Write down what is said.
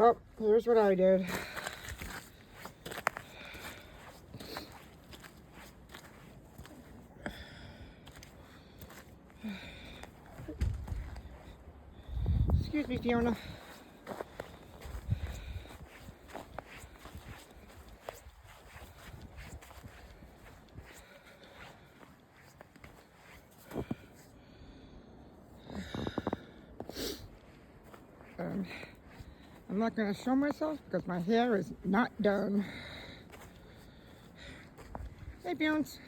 Oh, here's what I did. Excuse me, Fiona. I'm not going to show myself because my hair is not done. Hey, Bounce.